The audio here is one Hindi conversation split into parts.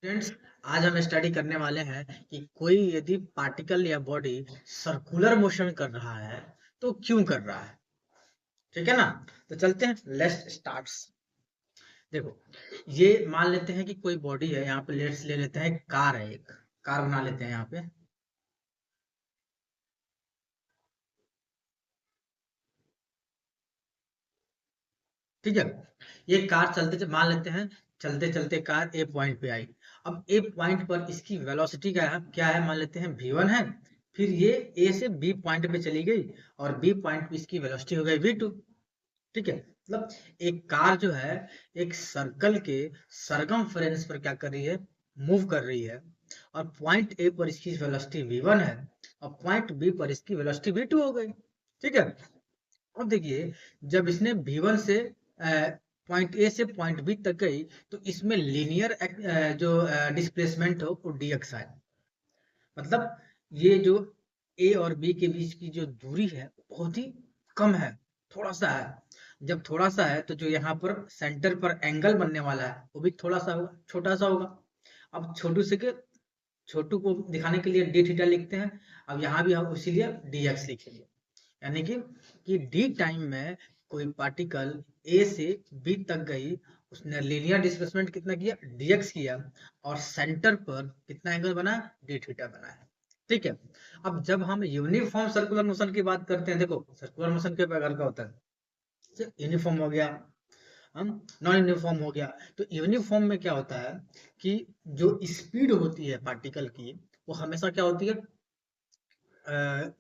फ्रेंड्स, आज हम स्टडी करने वाले हैं कि कोई यदि पार्टिकल या बॉडी सर्कुलर मोशन कर रहा है तो क्यों कर रहा है। ठीक है ना। तो चलते हैं, लेट्स स्टार्ट्स। देखो, ये मान लेते हैं कि कोई बॉडी है, यहाँ पे लेट्स ले लेते हैं, कार है, एक कार बना लेते हैं यहाँ पे। ठीक है, ये कार चलते मान लेते हैं, चलते चलते कार ए पॉइंट पे आई। अब ए पॉइंट पर इसकी वेलोसिटी क्या है, मान लेते हैं v1 है। फिर ये ए से बी पॉइंट पे चली गई और बी पॉइंट पे इसकी वेलोसिटी हो गई v2। ठीक है, मतलब एक कार जो है, एक सर्कल के सरकमफ्रेंस पर क्या कर रही है, मूव कर रही है। और पॉइंट ए पर इसकी वेलोसिटी v1 है और पॉइंट बी पर इसकी वेलोसिटी v2 हो गई। ठीक है, अब देखिए, जब इसने V1 से पॉइंट ए से पॉइंट बी तक गई तो इसमें लीनियर जो डिस्प्लेसमेंट हो वो dx आए। मतलब ये जो ए और बी के बीच की जो दूरी है बहुत ही कम है, थोड़ा सा है। जब थोड़ा सा है तो जो यहाँ पर सेंटर पर एंगल बनने वाला है वो भी थोड़ा सा होगा, छोटा सा होगा। अब छोटू को दिखाने के लिए डी थीटा लिखते हैं। अब यहाँ भी हम इसीलिए dx लिखेंगे। यानी कि डी टाइम में कोई पार्टिकल ए से बी तक गई, उसने लीनियर डिस्प्लेसमेंट कितना किया, dx किया, और सेंटर पर कितना एंगल बना, डी थीटा बना है। ठीक है, अब जब हम यूनिफॉर्म सर्कुलर मोशन की बात करते हैं, देखो सर्कुलर मोशन के प्रकार का होता है, यूनिफॉर्म हो गया, हम नॉन यूनिफॉर्म हो गया। तो यूनिफॉर्म में क्या होता है कि जो स्पीड होती है पार्टिकल की, वो हमेशा क्या होती है,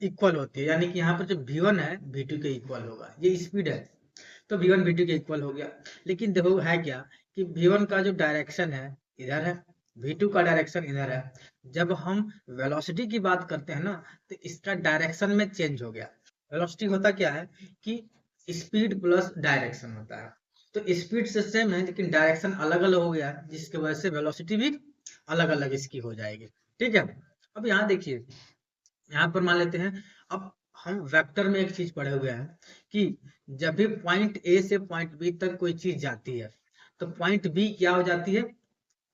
इक्वल होती है। यानी कि यहाँ पर जो v1 है v2 के इक्वल होगा, ये स्पीड है तो v1 v2 के इक्वल हो गया। लेकिन देखो है क्या कि v1 का जो डायरेक्शन है इधर है, v2 का डायरेक्शन इधर है। जब हम वेलोसिटी की बात करते हैं ना, तो इसका डायरेक्शन में चेंज हो गया। वेलोसिटी होता क्या है कि स्पीड प्लस डायरेक्शन होता है। तो स्पीड से सेम है लेकिन डायरेक्शन अलग अलग हो गया, जिसकी वजह से वेलोसिटी भी अलग अलग इसकी हो जाएगी। ठीक है, अब यहाँ देखिए, यहाँ पर मान लेते हैं, अब हम वेक्टर में एक चीज पढ़े हुए हैं कि जब भी पॉइंट ए से पॉइंट बी तक कोई चीज जाती है तो पॉइंट बी क्या हो जाती है,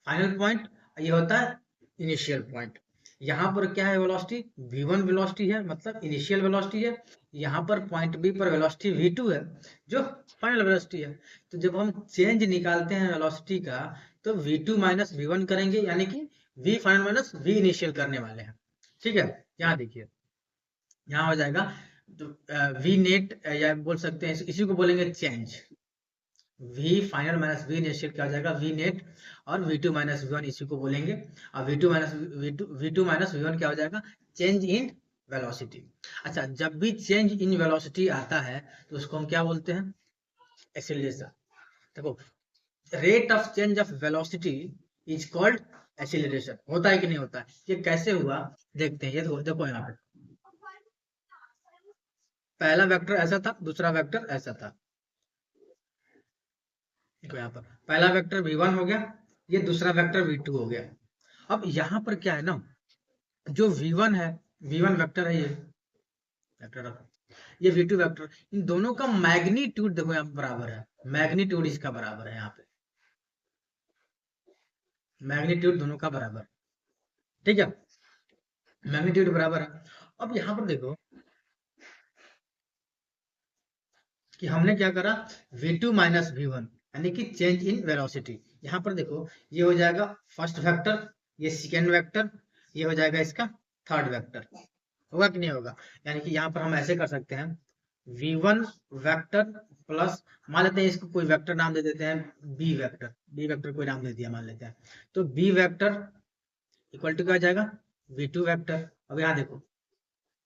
फाइनल पॉइंट। ये होता है इनिशियल पॉइंट। यहाँ पर क्या है, वेलोसिटी v1 वेलोसिटी है, मतलब इनिशियल वेलोसिटी है। यहाँ पर पॉइंट बी पर वेलोसिटी v2 है, जो फाइनल वेलोसिटी है। तो जब हम चेंज निकालते हैं वेलोसिटी का, तो v2 माइनस v1 करेंगे, यानी कि v final minus v initial करने वाले हैं। ठीक है, यहाँ देखिए, यहाँ हो जाएगा तो वी नेट, या बोल सकते हैं इसी को बोलेंगे change. V final minus V initial क्या हो जाएगा, वी नेट। और V two minus V one इसी को बोलेंगे। और V two minus V one क्या हो जाएगा, चेंज इन वेलोसिटी। अच्छा, जब भी चेंज इन वेलोसिटी आता है तो उसको हम क्या बोलते हैं, एक्सीलरेशन। देखो, rate of change of velocity is called acceleration. होता है कि नहीं होता है, ये कैसे हुआ देखते हैं। ये देखो देखो यहाँ पे पहला वेक्टर ऐसा था, दूसरा वेक्टर ऐसा था। देखो यहाँ पर पहला वेक्टर v1 हो गया, ये दूसरा वेक्टर v2 हो गया। अब यहाँ पर क्या है ना, जो v1 है, v1 वेक्टर है, ये वेक्टर रखो, ये v2 वेक्टर, इन दोनों का मैग्नीट्यूड देखो यहाँ बराबर है। मैग्नीट्यूड इसका बराबर है, यहाँ पे मैग्नीट्यूड दोनों का बराबर। ठीक है, मैग्नीट्यूड बराबर है। अब यहाँ पर देखो कि हमने क्या करा, v2 माइनस v1, यानी कि चेंज इन वेलोसिटी। यहाँ पर देखो, ये हो जाएगा फर्स्ट वेक्टर, ये सेकेंड वेक्टर, ये हो जाएगा इसका थर्ड वेक्टर। होगा कि नहीं होगा, यानी कि यहाँ पर हम ऐसे कर सकते हैं, v1 वेक्टर प्लस, मान लेते हैं इसको कोई वेक्टर नाम दे देते हैं बी वेक्टर कोई नाम दे दिया मान लेते हैं। तो बी वेक्टर इक्वल टू क्या हो जाएगा, v2 वेक्टर। अब यहाँ देखो,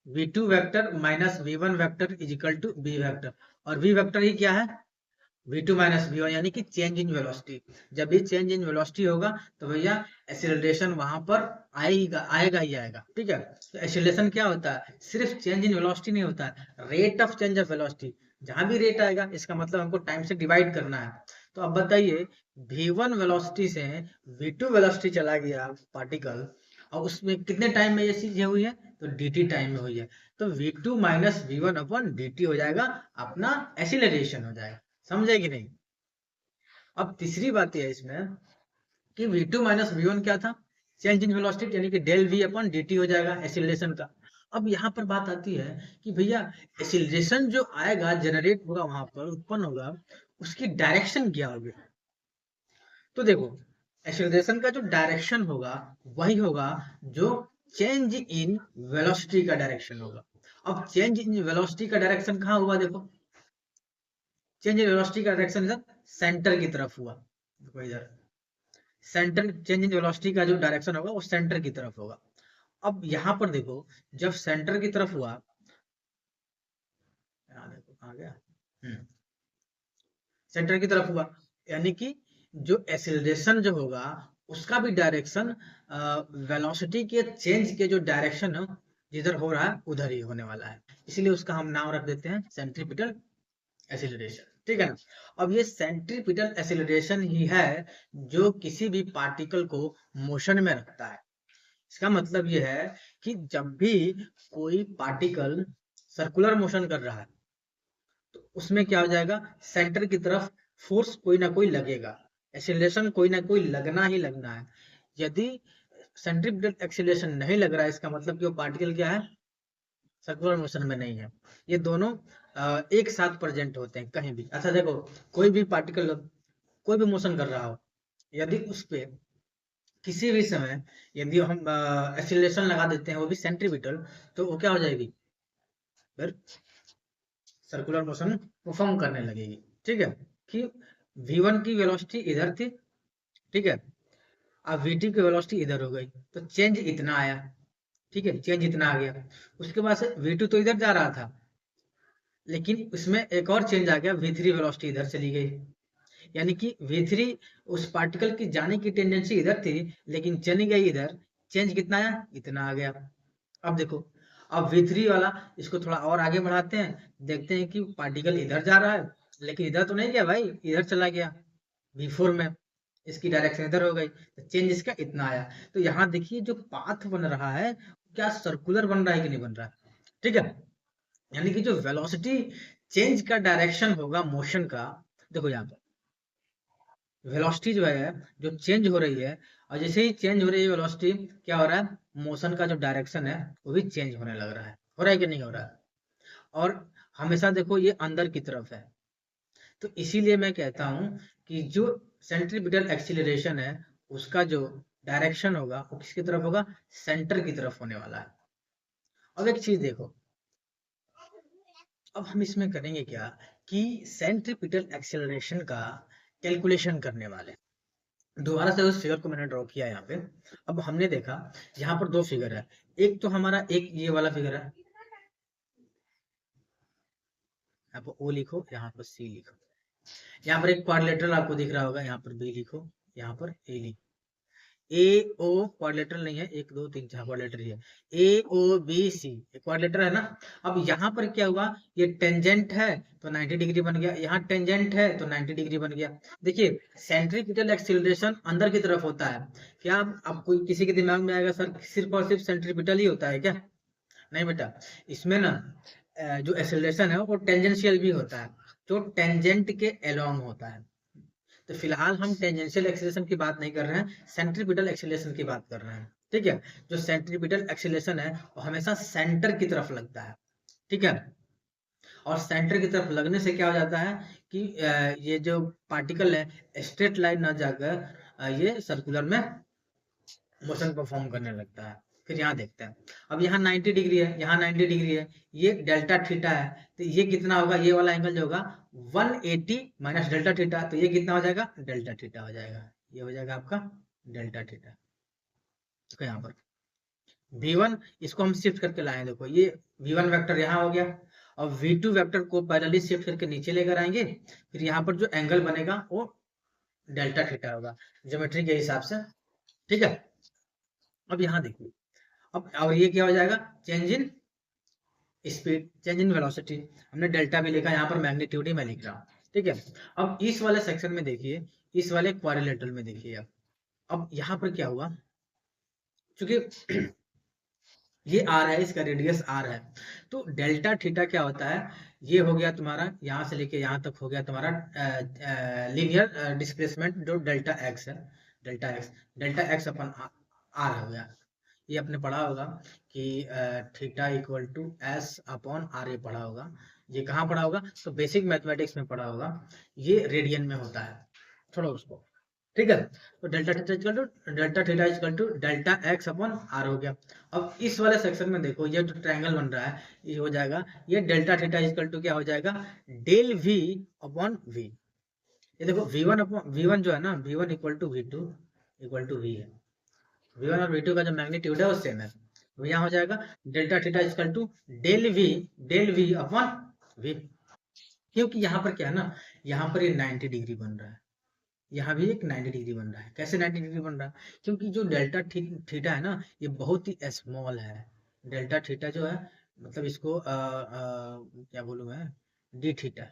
v2 vector minus v1 vector is equal to b vector. और v वेक्टर ही क्या है, v2 माइनस v1, यानी कि चेंज इन वेलोसिटी। जब भी चेंज इन वेलोसिटी होगा तो भैया एक्सीलरेशन वहां पर आएगा, आएगा ही आएगा। ठीक है, तो एक्सीलरेशन क्या होता है, सिर्फ चेंज इन वेलोसिटी नहीं होता है, rate of change of velocity. जहां भी रेट आएगा इसका मतलब हमको टाइम से डिवाइड करना है। तो अब बताइए, v1 वेलोसिटी से v2 वेलोसिटी चला गया पार्टिकल, और उसमें कितने टाइम में ये चीज हुई है, तो dt टाइम में हुई है। तो v2 minus v1 upon dt हो जाएगा, अपना एक्सीलरेशन हो जाएगा। समझे कि नहीं। अब तीसरी बात यह है इसमें कि v2 माइनस v1 क्या था, चेंज इन वेलोसिटी, यानी कि डेल v अपॉन dt हो जाएगा एक्सीलरेशन का। अब यहाँ पर बात आती है कि भैया एक्सीलरेशन जो आएगा, जनरेट होगा, वहां पर उत्पन्न होगा, उसकी डायरेक्शन क्या होगी। तो देखो, एक्सीलरेशन का जो डायरेक्शन होगा वही होगा जो चेंज इन वेलोसिटी का डायरेक्शन होगा। अब चेंज इन वेलोसिटी का डायरेक्शन कहाँ हुआ, देखो चेंज इन वेलोसिटी का डायरेक्शन इधर सेंटर की तरफ हुआ। देखो इधर सेंटर, चेंज इन वेलोसिटी का जो डायरेक्शन होगा वो सेंटर की तरफ होगा। अब यहाँ पर देखो, जब सेंटर की तरफ हुआ, यहाँ देखो कहाँ गया, सेंटर की तरफ हुआ, यानी कि जो एक्सीलरेशन जो होगा उसका भी डायरेक्शन वेलोसिटी के चेंज के जो डायरेक्शन है जिधर हो रहा है उधर ही होने वाला है, इसलिए उसका हम नाम रख देते हैं सेंट्रीपिटल एक्सीलरेशन। ठीक है ना। अब ये सेंट्रीपिटल एक्सीलरेशन ही है जो किसी भी पार्टिकल को मोशन में रखता है। इसका मतलब ये है कि जब भी कोई पार्टिकल सर्कुलर मोशन कर रहा है तो उसमें क्या हो जाएगा, सेंटर की तरफ फोर्स कोई ना कोई लगेगा, एक्सीलरेशन कोई ना कोई लगना ही लगना है। यदि सेंट्रीपिटल एक्सीलरेशन नहीं लग रहा है, इसका मतलब कि वो पार्टिकल क्या है, सर्कुलर मोशन में नहीं है। ये दोनों एक साथ प्रेजेंट होते हैं कहीं भी। अच्छा देखो, कोई भी पार्टिकल कोई भी मोशन कर रहा हो, यदि उस पे किसी भी समय यदि हम एक्सीलरेशन लगा देते हैं वो भी सेंट्रीपिटल, तो वो क्या हो जाएगी, फिर सर्कुलर मोशन परफॉर्म करने लगेगी। ठीक है, कि v1 की वेलोसिटी इधर थी, ठीक है, अब vt की वेलोसिटी इधर हो गई, तो चेंज इतना आया, ठीक है, चेंज इतना आ गया। उसके बाद से v2 तो इधर जा रहा था, लेकिन इसमें एक और चेंज आ गया, v3 वेलोसिटी इधर चली गई, यानी कि v3 उस पार्टिकल की जाने की टेंडेंसी इधर थी लेकिन चली गई इधर, चेंज कितना आया, इतना आ गया। अब देखो, अब v3 वाला इसको थोड़ा और आगे बढ़ाते हैं, देखते हैं कि पार्टिकल इधर जा रहा है लेकिन इधर तो नहीं गया भाई, इधर चला गया v4 में, इसकी डायरेक्शन इधर हो गई, तो चेंज इसका इतना आया। तो यहाँ देखिए जो पाथ बन रहा है क्या सर्कुलर बन रहा है कि नहीं बन रहा है। ठीक है, यानी कि जो वेलोसिटी चेंज का डायरेक्शन होगा मोशन का, देखो यहाँ पर वेलोसिटी जो है जो चेंज हो रही है, और जैसे ही चेंज हो रही है वेलोसिटी, क्या हो रहा है, मोशन का जो डायरेक्शन है वो भी चेंज होने लग रहा है। हो रहा है कि नहीं हो रहा है। और हमेशा देखो ये अंदर की तरफ है, तो इसीलिए मैं कहता हूं कि जो सेंट्रीपिटल एक्सीलरेशन है उसका जो डायरेक्शन होगा वो किसकी तरफ होगा, सेंटर की तरफ होने वाला है। अब एक चीज देखो, अब हम इसमें करेंगे क्या कि सेंट्रीपिटल एक्सीलरेशन का कैलकुलेशन करने वाले। दोबारा से उस फिगर को मैंने ड्रॉ किया यहाँ पे। अब हमने देखा यहाँ पर दो फिगर है, एक तो हमारा एक ये वाला फिगर है, यहाँ पर ओ लिखो, यहाँ पर सी लिखो, यहाँ पर एक क्वाड्रिलेटरल आपको दिख रहा होगा, यहाँ पर बी लिखो, यहाँ पर ए लिखो। ए ओ क्वाड्रिलेटरल नहीं है, 1 2 3 4 क्वाड्रिलेटर ही है, ए ओ बी सी क्वाड्रिलेटर है ना। अब यहाँ पर क्या हुआ, ये टेंजेंट है तो 90 डिग्री बन गया, यहाँ टेंजेंट है तो 90 डिग्री बन गया। देखिए सेंट्रीपिटल एक्सीलरेशन अंदर की तरफ होता है, क्या अब कोई किसी के दिमाग में आएगा सर सिर्फ और सिर्फ सेंट्रीपिटल ही होता है क्या, नहीं बेटा, इसमें ना जो एक्सीलरेशन है वो टेंजेंशियल भी होता है, जो टेंजेंट के अलोंग होता है। तो फिलहाल हम टेंजेंशियल एक्सीलरेशन की बात नहीं कर रहे हैं, सेंट्रीपिटल एक्सीलरेशन की बात कर रहे हैं। ठीक है, जो सेंट्रीपिटल एक्सीलरेशन है वो हमेशा सेंटर की तरफ लगता है। ठीक है, और सेंटर की तरफ लगने से क्या हो जाता है कि ये जो पार्टिकल है स्ट्रेट लाइन ना जाकर ये सर्कुलर में मोशन परफॉर्म करने लगता है। फिर यहाँ देखते हैं, अब यहाँ 90 डिग्री है, यहाँ 90 डिग्री है, ये डेल्टा थीटा है, तो ये कितना होगा, ये वाला एंगल जो होगा 180 माइनस डेल्टा थीटा, तो ये कितना हो जाएगा, डेल्टा थीटा हो जाएगा, ये हो जाएगा आपका डेल्टा थीटा। देखो यहाँ पर v1 इसको हम शिफ्ट करके लाए, देखो ये v1 वेक्टर यहाँ हो गया, और v2 वेक्टर को पैरेलली शिफ्ट करके नीचे लेकर आएंगे, फिर यहाँ पर जो एंगल बनेगा वो डेल्टा थीटा होगा ज्योमेट्री के हिसाब से। ठीक है, अब यहाँ देखिए, अब और ये क्या हो जाएगा, change in speed, change in velocity, हमने डेल्टा भी लिखा, यहाँ पर मैग्नीट्यूड ही मैं लिख रहा हूँ। ठीक है, अब इस वाले सेक्शन में देखिए, इस वाले क्वाड्रिलेटरल में देखिए, अब यहाँ पर क्या हुआ, क्योंकि ये आर है, इसका रेडियस आर है, तो डेल्टा थीटा क्या होता है, ये हो गया तुम्हारा यहाँ से लेके यहाँ तक हो गया तुम्हारा लीनियर डिस्प्लेसमेंट जो डेल्टा एक्स है, डेल्टा एक्स अपन आर हो गया। ये आपने पढ़ा होगा कि theta equal to S upon R, ये पढ़ा होगा। ये कहाँ पढ़ा होगा? तो बेसिक मैथमेटिक्स में पढ़ा होगा। ये रेडियन में होता है, छोड़ो उसको। ठीक है, तो delta theta equal to delta X upon R हो गया। अब इस वाले सेक्शन में देखो, ये जो ट्रायंगल बन रहा है ये हो जाएगा, ये डेल्टा थीटा इक्वल टू क्या हो जाएगा? Del V upon V. ये देखो v1 अपॉन v1 जो है ना, v1 equal to v2 equal to v है। v1 और v2 का जो मैग्नीट्यूड है वो सेम है, तो यहाँ हो जाएगा delta theta equal to del V upon v। क्योंकि यहाँ पर क्या है ना, यहाँ पर ये 90 डिग्री बन रहा है, यहाँ भी एक 90 डिग्री बन रहा है। कैसे 90 डिग्री बन रहा है? क्योंकि जो डेल्टा थीटा है ना, ये बहुत ही स्मॉल है। डेल्टा थीटा जो है, मतलब इसको क्या बोलूँ मैं, डी थीटा,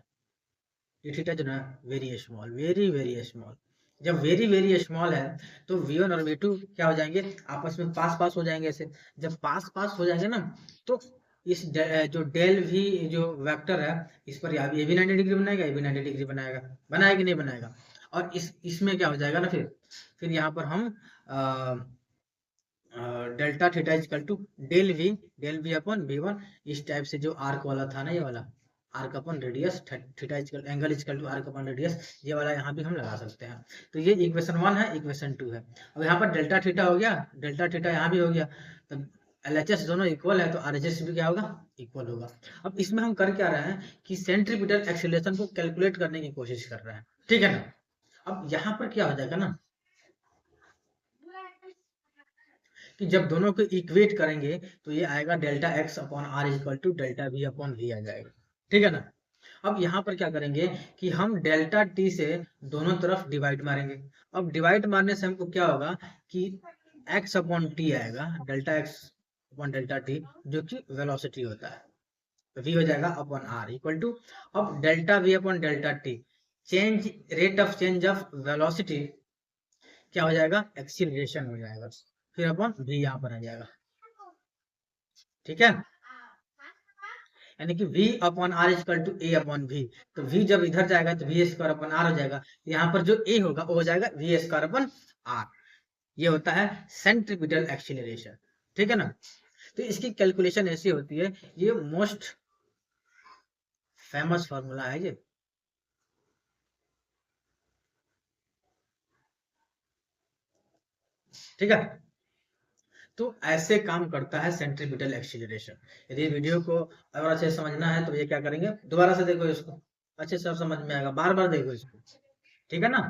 डी थीटा जो ना वेरी स्मॉल, वेरी स्मॉल। जब वेरी स्मॉल है तो v1 और v2 क्या हो जाएंगे? आपस में पास पास हो जाएंगे। ऐसे जब पास पास हो जाएंगे ना, तो इस जो डेल v जो वेक्टर है, इस पर ये भी 90 डिग्री बनाएगा, ये भी 90 डिग्री बनाएगा। बनाएगा कि नहीं बनाएगा? और इसमें क्या हो जाएगा ना, फिर यहाँ पर हम delta theta equal to del V upon v1, इस टाइप से जो आर्क वाला था ना, ये वाला arc upon radius, theta equal angle equal to arc upon radius, ये वाला यहाँ भी हम लगा सकते हैं। तो ये इक्वेशन 1 है, इक्वेशन 2 है। अब यहाँ पर डेल्टा थीटा हो गया, डेल्टा थीटा यहाँ भी हो गया, तो LHS दोनों इक्वल है, तो RHS भी क्या होगा? इक्वल होगा। अब इसमें हम कर क्या रहे हैं कि सेंट्रीपिटल एक्सीलरेशन को कैलकुलेट करने की कोशिश कर रहे हैं, ठीक है ना। अब यहाँ पर क्या हो जाएगा ना, कि जब दोनों को इक्वेट करेंगे तो ये आएगा delta X upon R equal to delta V upon V आ जाएगा, ठीक है ना। अब यहाँ पर क्या करेंगे कि हम डेल्टा टी से दोनों तरफ डिवाइड मारेंगे। अब डिवाइड मारने से हमको क्या होगा कि एक्स अपॉन टी आएगा, delta X upon delta T, जो कि वेलोसिटी होता है, तो वी हो जाएगा अपॉन आर इक्वल टू, अब delta V upon delta T, change rate of change of velocity क्या हो जाएगा? एक्सीलरेशन हो जाएगा, फिर अपॉन वी यहाँ पर आ जाएगा, ठीक है। यानी कि v upon R equal to A upon V, तो v जब इधर जाएगा तो वी स्क्वायर अपॉन आर हो जाएगा, यहाँ पर जो a होगा वो हो जाएगा वी स्क्वायर अपॉन आर। ये होता है सेंट्रीपिटल एक्सीलरेशन, ठीक है ना। तो इसकी कैलकुलेशन ऐसी होती है, ये मोस्ट फेमस फॉर्मूला है ये, ठीक है। तो ऐसे काम करता है सेंट्रीपिटल एक्सीलरेशन। यदि वीडियो को अगर अच्छे से समझना है तो ये क्या करेंगे, दोबारा से देखो इसको, अच्छे से समझ में आएगा, बार बार देखो इसको, ठीक है ना।